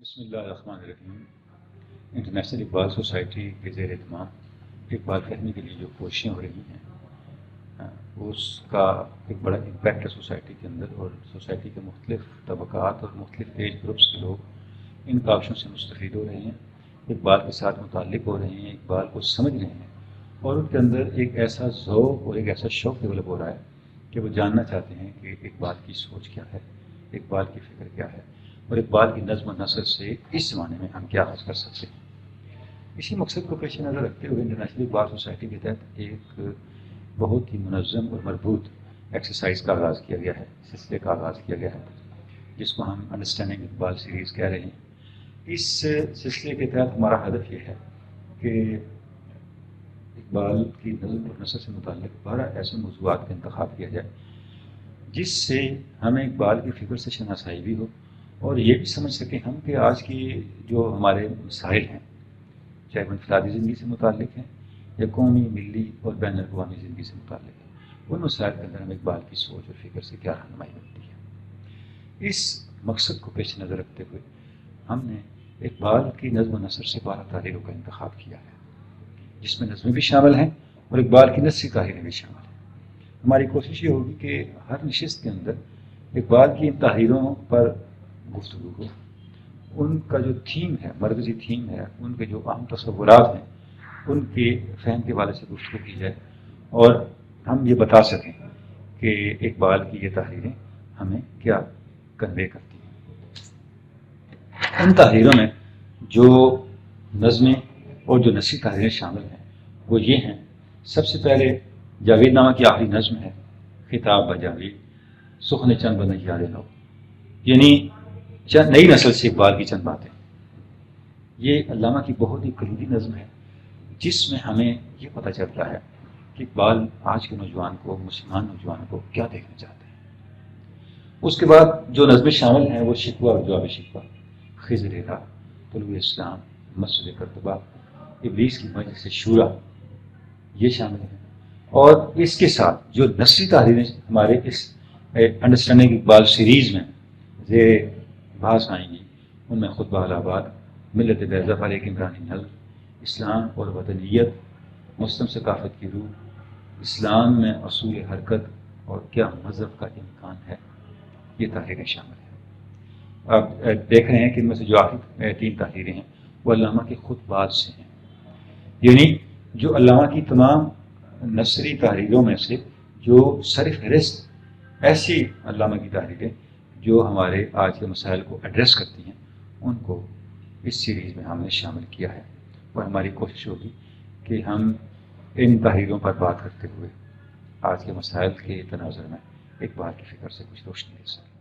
بسم اللہ الرحمن الرحیم۔ انٹرنیشنل اقبال سوسائٹی کے زیر اہتمام اقبال فہمی کے لیے جو کوششیں ہو رہی ہیں اس کا ایک بڑا امپیکٹ ہے سوسائٹی کے اندر، اور سوسائٹی کے مختلف طبقات اور مختلف ایج گروپس کے لوگ ان کاوشوں سے مستفید ہو رہے ہیں، اقبال کے ساتھ متعلق ہو رہے ہیں، اقبال کو سمجھ رہے ہیں، اور ان کے اندر ایک ایسا ذوق اور ایک ایسا شوق ڈیولپ ہو رہا ہے کہ وہ جاننا چاہتے ہیں کہ اقبال کی سوچ کیا ہے، اقبال کی فکر کیا ہے، اور اقبال کی نظم و نثر سے اس زمانے میں ہم کیا حاصل کر سکتے ہیں۔ اسی مقصد کو پیش نظر رکھتے ہوئے انٹرنیشنل اقبال سوسائٹی کے تحت ایک بہت ہی منظم اور مربوط ایکسرسائز کا آغاز کیا گیا ہے، سلسلے کا آغاز کیا گیا ہے، جس کو ہم انڈرسٹینڈنگ اقبال سیریز کہہ رہے ہیں۔ اس سلسلے کے تحت ہمارا ہدف یہ ہے کہ اقبال کی نظم اور نثر سے متعلق 12 ایسے موضوعات کا انتخاب کیا جائے جس سے ہمیں اقبال کی فکر سے شناسائی بھی ہو، اور یہ بھی سمجھ سکیں ہم کہ آج کی جو ہمارے مسائل ہیں، چاہے وہ انفرادی زندگی سے متعلق ہیں یا قومی، ملی اور بین الاقوامی زندگی سے متعلق ہیں، ان مسائل کے اندر ہم اقبال کی سوچ اور فکر سے کیا رہنمائی ملتی ہے۔ اس مقصد کو پیش نظر رکھتے ہوئے ہم نے اقبال کی نظم و نثر سے 12 تحریروں کا انتخاب کیا ہے، جس میں نظمیں بھی شامل ہیں اور اقبال کی نثری تحریریں بھی شامل ہیں۔ ہماری کوشش یہ ہوگی کہ ہر نشست کے اندر اقبال کی ان تحریروں پر گفتگو ہو، ان کا جو تھیم ہے، مرکزی تھیم ہے، ان کے جو عام تصورات ہیں، ان کے فہم کے حوالے سے گفتگو کی جائے، اور ہم یہ بتا سکیں کہ اقبال کی یہ تحریریں ہمیں کیا کنوے کرتی ہیں۔ ان تحریروں میں جو نظمیں اور جو نثری تحریریں شامل ہیں وہ یہ ہیں۔ سب سے پہلے جاوید نامہ کی آخری نظم ہے خطاب بجاوید، سخن چند بن یار نو، یعنی نئی نسل سے اقبال کی چند باتیں۔ یہ علامہ کی بہت ہی کلیدی نظم ہے، جس میں ہمیں یہ پتہ چلتا ہے کہ اقبال آج کے نوجوان کو، مسلمان نوجوان کو کیا دیکھنا چاہتے ہیں۔ اس کے بعد جو نظمیں شامل ہیں وہ شکوہ اور جواب شکوہ، خضر راہ، طلوع اسلام، مسجد قرطبہ، ابلیس کی مجلس شورا، یہ شامل ہیں۔ اور اس کے ساتھ جو نثری تحریریں ہمارے اس انڈرسٹینڈنگ اقبال سیریز میں زیر بحث آئیں گی، ان میں خطبہ الہٰباد، ملت بیضا علیہ عمرانی نل، اسلام اور وطنیت، مسلم ثقافت کی روح، اسلام میں اصول حرکت اور کیا مذہب کا امکان ہے، یہ تحریریں شامل ہیں۔ آپ دیکھ رہے ہیں کہ ان میں سے جو آخری 3 تحریریں ہیں وہ علامہ کے خطبات سے ہیں، یعنی جو علامہ کی تمام نثری تحریروں میں سے جو سر فہرست ایسی علامہ کی تحریریں جو ہمارے آج کے مسائل کو ایڈریس کرتی ہیں، ان کو اس سیریز میں ہم نے شامل کیا ہے، اور ہماری کوشش ہوگی کہ ہم ان تحریروں پر بات کرتے ہوئے آج کے مسائل کے تناظر میں اقبال کی فکر سے کچھ روشنی دے سکیں۔